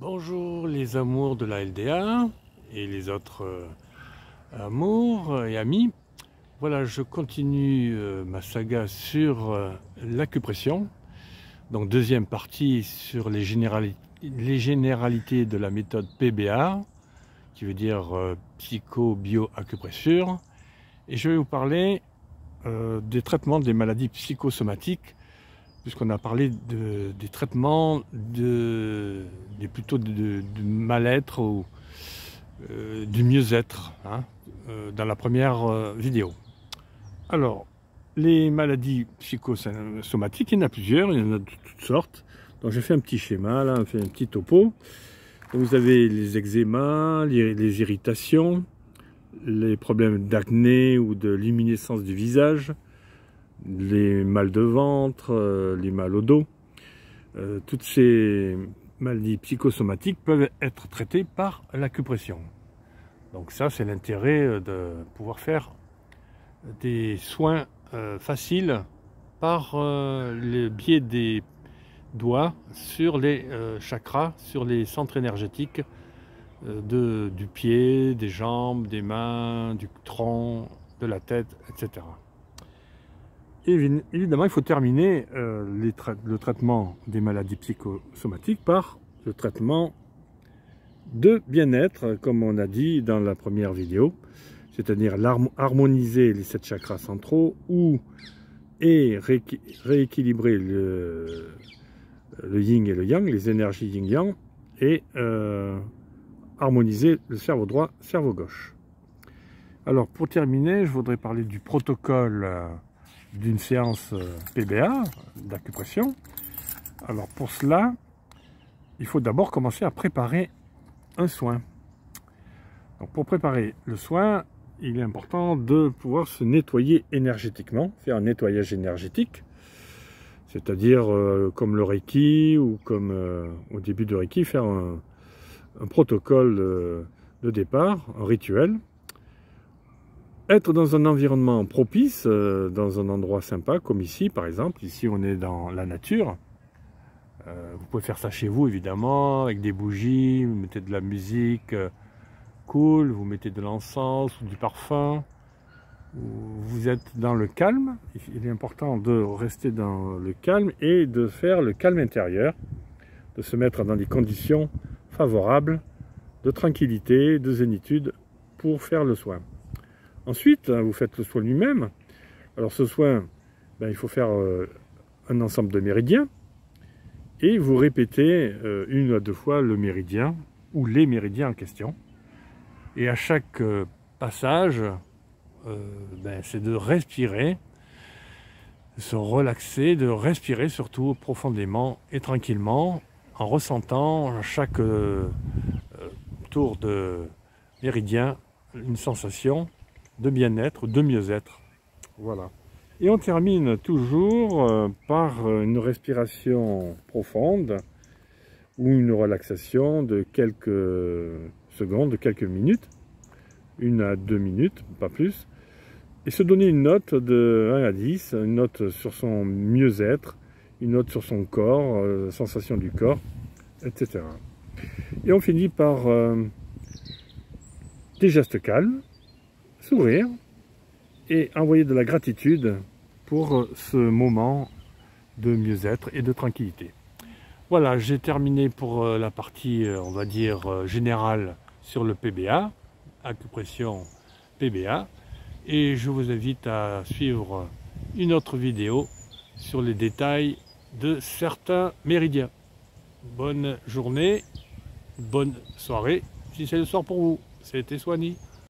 Bonjour les amours de la LDA et les autres amours et amis. Voilà, je continue ma saga sur l'acupression. Donc deuxième partie sur les généralités de la méthode PBA, qui veut dire psycho-bio-acupressure. Et je vais vous parler des traitements des maladies psychosomatiques, puisqu'on a parlé des traitements plutôt de mal-être ou du mieux-être dans la première vidéo. Alors, les maladies psychosomatiques, il y en a plusieurs, il y en a de toutes sortes. Donc j'ai fait un petit schéma, là, on fait un petit topo. Donc, vous avez les eczémas, les irritations, les problèmes d'acné ou de luminescence du visage, les mal de ventre, les mal au dos. Toutes ces maladies psychosomatiques peuvent être traitées par l'acupression. Donc ça, c'est l'intérêt de pouvoir faire des soins faciles par le biais des doigts sur les chakras, sur les centres énergétiques du pied, des jambes, des mains, du tronc, de la tête, etc. Évidemment, il faut terminer le traitement des maladies psychosomatiques par le traitement de bien-être, comme on a dit dans la première vidéo, c'est-à-dire harmoniser les 7 chakras centraux et rééquilibrer le yin et le yang, les énergies yin-yang, et harmoniser le cerveau droit, cerveau gauche. Alors, pour terminer, je voudrais parler du protocole d'une séance PBA, d'acupression. Alors pour cela, il faut d'abord commencer à préparer un soin. Donc pour préparer le soin, il est important de pouvoir se nettoyer énergétiquement, faire un nettoyage énergétique, c'est-à-dire comme le Reiki ou comme au début de Reiki, faire un protocole de départ, un rituel. Être dans un environnement propice, dans un endroit sympa, comme ici par exemple. Ici on est dans la nature. Vous pouvez faire ça chez vous évidemment, avec des bougies, vous mettez de la musique cool, vous mettez de l'encens ou du parfum. Vous êtes dans le calme. Il est important de rester dans le calme et de faire le calme intérieur, de se mettre dans des conditions favorables, de tranquillité, de zénitude pour faire le soin. Ensuite, vous faites le soin lui-même. Alors ce soin, il faut faire un ensemble de méridiens et vous répétez une à deux fois le méridien ou les méridiens en question. Et à chaque passage, c'est de respirer, de se relaxer, de respirer surtout profondément et tranquillement en ressentant à chaque tour de méridien une sensation de bien-être, de mieux-être. Voilà. Et on termine toujours par une respiration profonde ou une relaxation de quelques secondes, de quelques minutes, 1 à 2 minutes, pas plus, et se donner une note de 1 à 10, une note sur son mieux-être, une note sur son corps, sensation du corps, etc. Et on finit par des gestes calmes, sourire et envoyer de la gratitude pour ce moment de mieux-être et de tranquillité. Voilà, j'ai terminé pour la partie, on va dire, générale sur le PBA, acupression PBA, et je vous invite à suivre une autre vidéo sur les détails de certains méridiens. Bonne journée, bonne soirée, si c'est le soir pour vous. C'était Soigny.